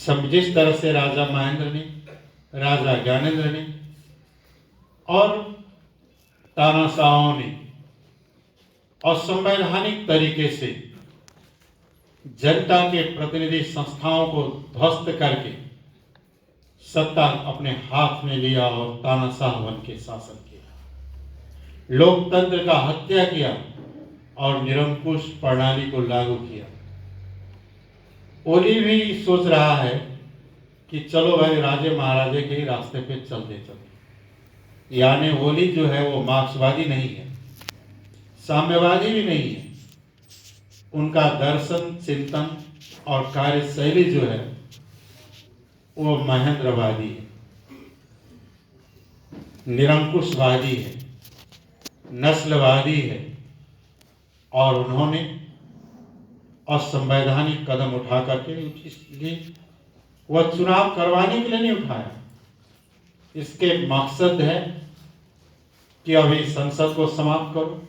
जिस तरह से राजा महेंद्र ने, राजा ज्ञानेंद्र ने और तानाशाहों ने असंवैधानिक तरीके से जनता के प्रतिनिधि संस्थाओं को ध्वस्त करके सत्ता अपने हाथ में लिया और तानाशाह बन के शासन किया, लोकतंत्र का हत्या किया और निरंकुश प्रणाली को लागू किया। ओली भी सोच रहा है कि चलो भाई राजे महाराजे के ही रास्ते पे चलते चलते, यानी ओली जो है वो मार्क्सवादी नहीं है, साम्यवादी भी नहीं है। उनका दर्शन, चिंतन और कार्यशैली जो है वो महेंद्रवादी है, निरंकुशवादी है, नस्लवादी है। और उन्होंने असंवैधानिक कदम उठा करके, इसलिए वह चुनाव करवाने के लिए नहीं उठाया, इसके मकसद है कि अभी संसद को समाप्त करो,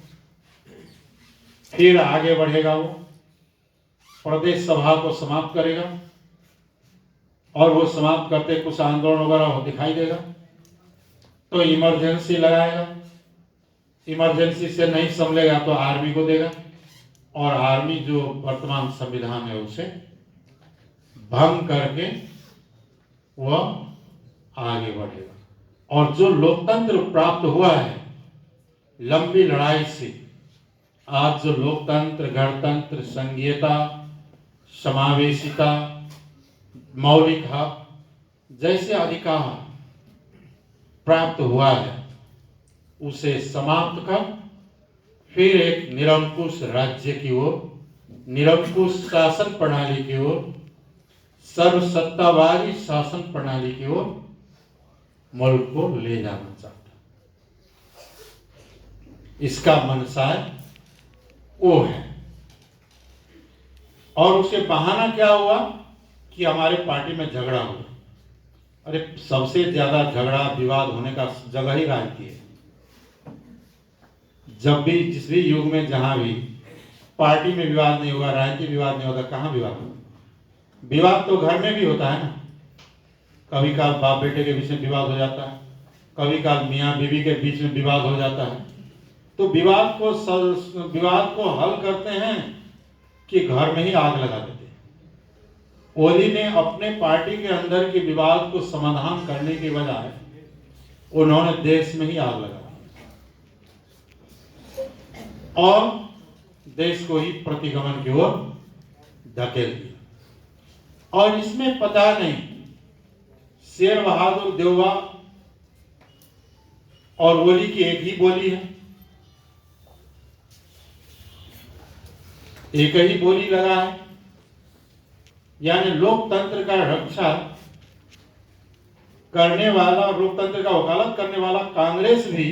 फिर आगे बढ़ेगा, वो प्रदेश सभा को समाप्त करेगा और वो समाप्त करते कुछ आंदोलन वगैरह दिखाई देगा तो इमरजेंसी लगाएगा, इमरजेंसी से नहीं संभलेगा तो आर्मी को देगा और आर्मी जो वर्तमान संविधान है उसे भंग करके वह आगे बढ़ेगा। और जो लोकतंत्र प्राप्त हुआ है लंबी लड़ाई से, आज जो लोकतंत्र, गणतंत्र, संघीयता, समावेशिता, मौलिक हक जैसे अधिकार प्राप्त हुआ है, उसे समाप्त कर फिर एक निरंकुश राज्य की ओर, निरंकुश शासन प्रणाली की ओर, सर्वसत्तावादी शासन प्रणाली की ओर मुल्क को ले जाना चाहता, इसका मनसाय वो है। और उसके बहाना क्या हुआ कि हमारे पार्टी में झगड़ा हुआ। अरे सबसे ज्यादा झगड़ा विवाद होने का जगह ही राजनीति है। जब भी जिस भी युग में जहां भी पार्टी में विवाद नहीं होगा, राजनीतिक विवाद नहीं होगा, कहां विवाद होगा? विवाद तो घर में भी होता है ना। कभी काल बाप बेटे के बीच में विवाद हो जाता है, कभी काल मियाँ बीवी के बीच में विवाद हो जाता है। तो विवाद को हल करते हैं कि घर में ही आग लगा देते हैं। ओली ने अपने पार्टी के अंदर के विवाद को समाधान करने के बजाय उन्होंने देश में ही आग लगा और देश को ही प्रतिगमन की ओर धकेल दिया। और इसमें पता नहीं शेर बहादुर देववा और ओली की एक ही बोली है, एक ही बोली लगा है। यानी लोकतंत्र का रक्षा करने वाला, लोकतंत्र का वकालत करने वाला कांग्रेस भी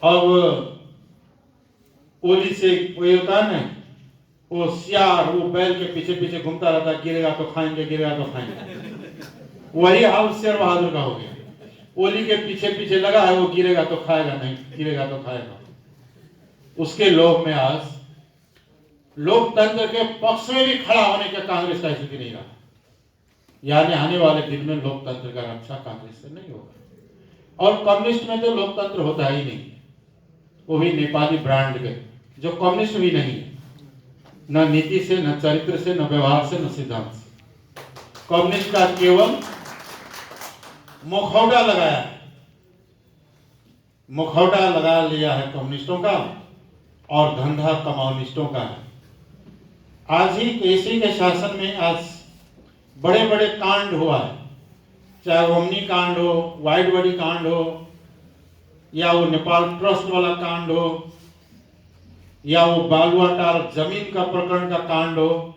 अब ओली से कोई होता है ना, वो सियार, वो बैल के पीछे पीछे घूमता रहता, गिरेगा तो खाएंगे, गिरेगा तो खाएंगे। वही हाल शेर बहादुर का हो गया। ओली के पीछे पीछे लगा है, वो गिरेगा तो खाएगा, नहीं गिरेगा तो खाएगा। उसके लोभ में आज लोकतंत्र के पक्ष में भी खड़ा होने का कांग्रेस का स्थिति नहीं रहा। यानी आने वाले दिन में लोकतंत्र का रक्षा कांग्रेस से नहीं होगा। और कम्युनिस्ट में तो लोकतंत्र होता ही नहीं, वो भी नेपाली ब्रांड के, जो कम्युनिस्ट भी नहीं है, न नीति से, न चरित्र से, न व्यवहार से, न सिद्धांत से। कम्युनिस्ट का केवल मुखौटा लगाया है, मुखौटा लगा लिया है कम्युनिस्टों का, और धंधा कम्युनिस्टों का है। आज ही केसरी के शासन में आज बड़े बड़े कांड हुआ है, चाहे ओमनी कांड हो, वाइड बॉडी कांड हो, या वो नेपाल ट्रस्ट वाला कांड हो, या वो बालुआटार जमीन का प्रकरण का कांड हो,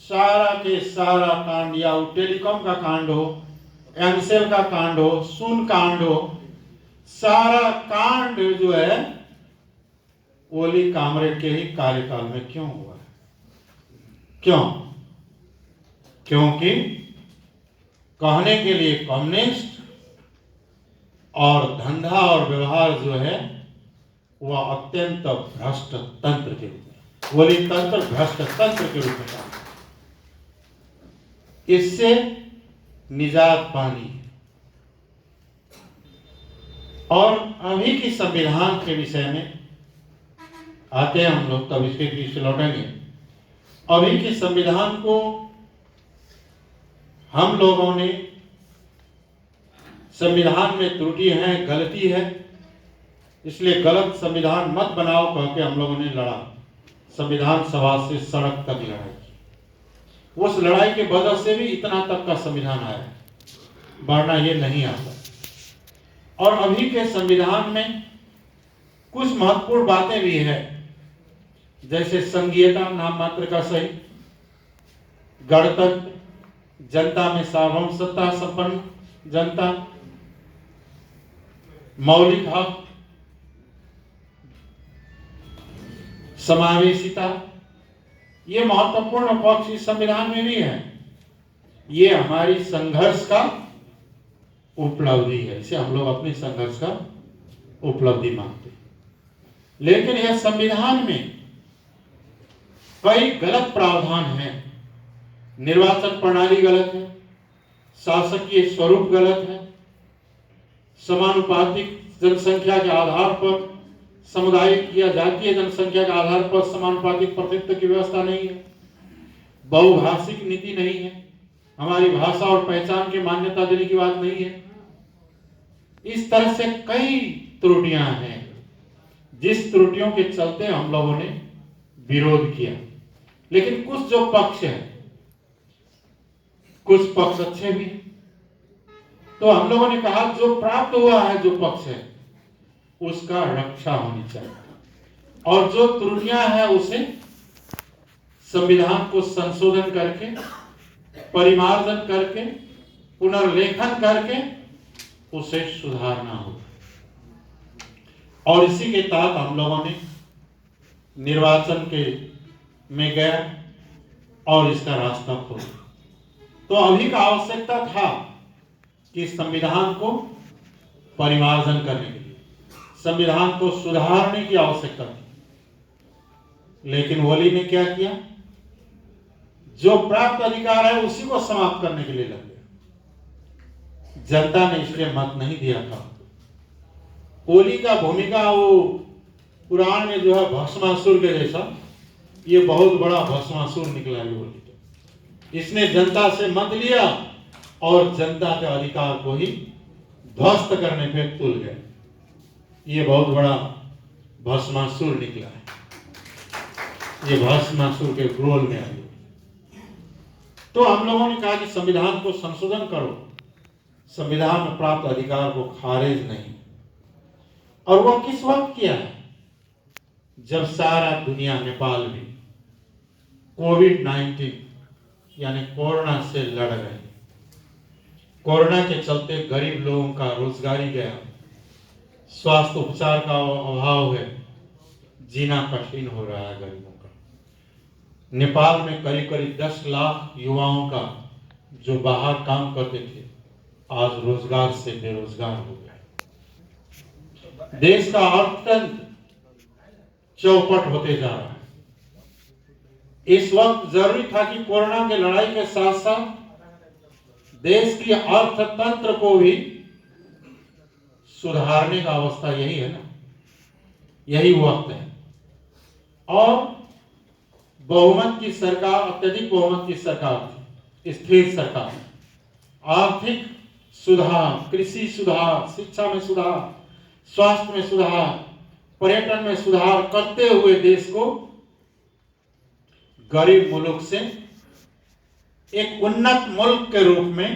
सारा के सारा कांड, या वो टेलीकॉम का कांड हो, एमसेल का कांड हो, सुन कांड हो, सारा कांड जो है ओली कामरेड के ही कार्यकाल में क्यों हुआ है? क्यों? क्योंकि कहने के लिए कम्युनिस्ट और धंधा और व्यवहार जो है वह अत्यंत भ्रष्ट तंत्र के रूप में, ओली तंत्र भ्रष्ट तंत्र के रूप में काम। इससे निजात पानी। और अभी की संविधान के विषय में आते हैं हम लोग, तब इसके पीछे लौटेंगे। अभी के संविधान को हम लोगों ने, संविधान में त्रुटि है, गलती है, इसलिए गलत संविधान मत बनाओ कह के हम लोगों ने लड़ा। संविधान सभा से सड़क तक लड़ाई की। उस लड़ाई के वजह से भी इतना तक का संविधान आया, वरना ये नहीं आता। और अभी के संविधान में कुछ महत्वपूर्ण बातें भी है, जैसे संघीयता नाम मात्र का सही, गणतंत्र, जनता में सार्वभौम सत्ता संपन्न जनता, मौलिक हक, समावेशिता, ये महत्वपूर्ण पक्ष इस संविधान में भी है। ये हमारी संघर्ष का उपलब्धि है, इसे हम लोग अपने संघर्ष का उपलब्धि मानते हैं। लेकिन यह संविधान में कई गलत प्रावधान हैं। निर्वाचन प्रणाली गलत है, शासकीय स्वरूप गलत है, समानुपातिक जनसंख्या के आधार पर, सामुदायिक या जातीय जनसंख्या के आधार पर समानुपातिक प्रतिनिधित्व की व्यवस्था नहीं है, बहुभाषिक नीति नहीं है, हमारी भाषा और पहचान की मान्यता देने की बात नहीं है। इस तरह से कई त्रुटियां हैं, जिस त्रुटियों के चलते हम लोगों ने विरोध किया। लेकिन कुछ जो पक्ष है, कुछ पक्ष अच्छे भी हैं, तो हम लोगों ने कहा जो प्राप्त हुआ है, जो पक्ष है, उसका रक्षा होनी चाहिए, और जो त्रुटियां हैं उसे संविधान को संशोधन करके, परिमार्जन करके, पुनर्लेखन करके उसे सुधारना होगा। और इसी के तहत हम लोगों ने निर्वाचन के में गया और इसका रास्ता खोला। तो अभी का आवश्यकता था कि संविधान को परिमार्जन करने के लिए, संविधान को सुधारने की आवश्यकता थी। लेकिन ओली ने क्या किया? जो प्राप्त अधिकार है उसी को समाप्त करने के लिए लग गया। जनता ने इसलिए मत नहीं दिया था। ओली का भूमिका वो पुराण में जो है भस्मासुर के जैसा, ये बहुत बड़ा भस्मासुर निकला है ओली। तो इसने जनता से मत लिया और जनता के अधिकार को ही ध्वस्त करने पे तुल गए। ये बहुत बड़ा भस्मासुर निकला है, ये भस्मासुर के रोल में आई। तो हम लोगों ने कहा कि संविधान को संशोधन करो, संविधान में प्राप्त अधिकार को खारिज नहीं। और वो किस वक्त किया है? जब सारा दुनिया, नेपाल भी कोविड-19 यानी कोरोना से लड़ रहे। कोरोना के चलते गरीब लोगों का रोजगारी गया, स्वास्थ्य उपचार का अभाव है, जीना कठिन हो रहा है गरीबों का। नेपाल में करीब करीब 10 लाख युवाओं का जो बाहर काम करते थे आज रोजगार से बेरोजगार हो गए। देश का अर्थतंत्र चौपट होते जा रहा है। इस वक्त जरूरी था कि कोरोना के लड़ाई के साथ साथ देश की अर्थतंत्र को भी सुधारने का अवस्था यही है ना, यही वक्त है। और बहुमत की सरकार, अत्यधिक बहुमत की सरकार थी, स्थिर सरकार, आर्थिक सुधार, कृषि सुधार, शिक्षा में सुधार, स्वास्थ्य में सुधार, पर्यटन में सुधार करते हुए देश को गरीब मुल्क से एक उन्नत मुल्क के रूप में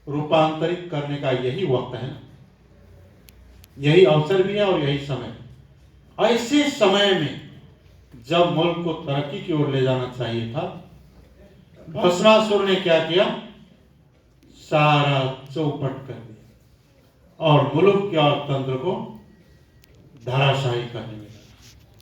रूपांतरित करने का यही वक्त है, यही अवसर भी है और यही समय। ऐसे समय में जब मुल्क को तरक्की की ओर ले जाना चाहिए था, भस्मासुर ने क्या किया? सारा चौपट कर दिया और मुल्क के अर्थतंत्र को धराशायी करने में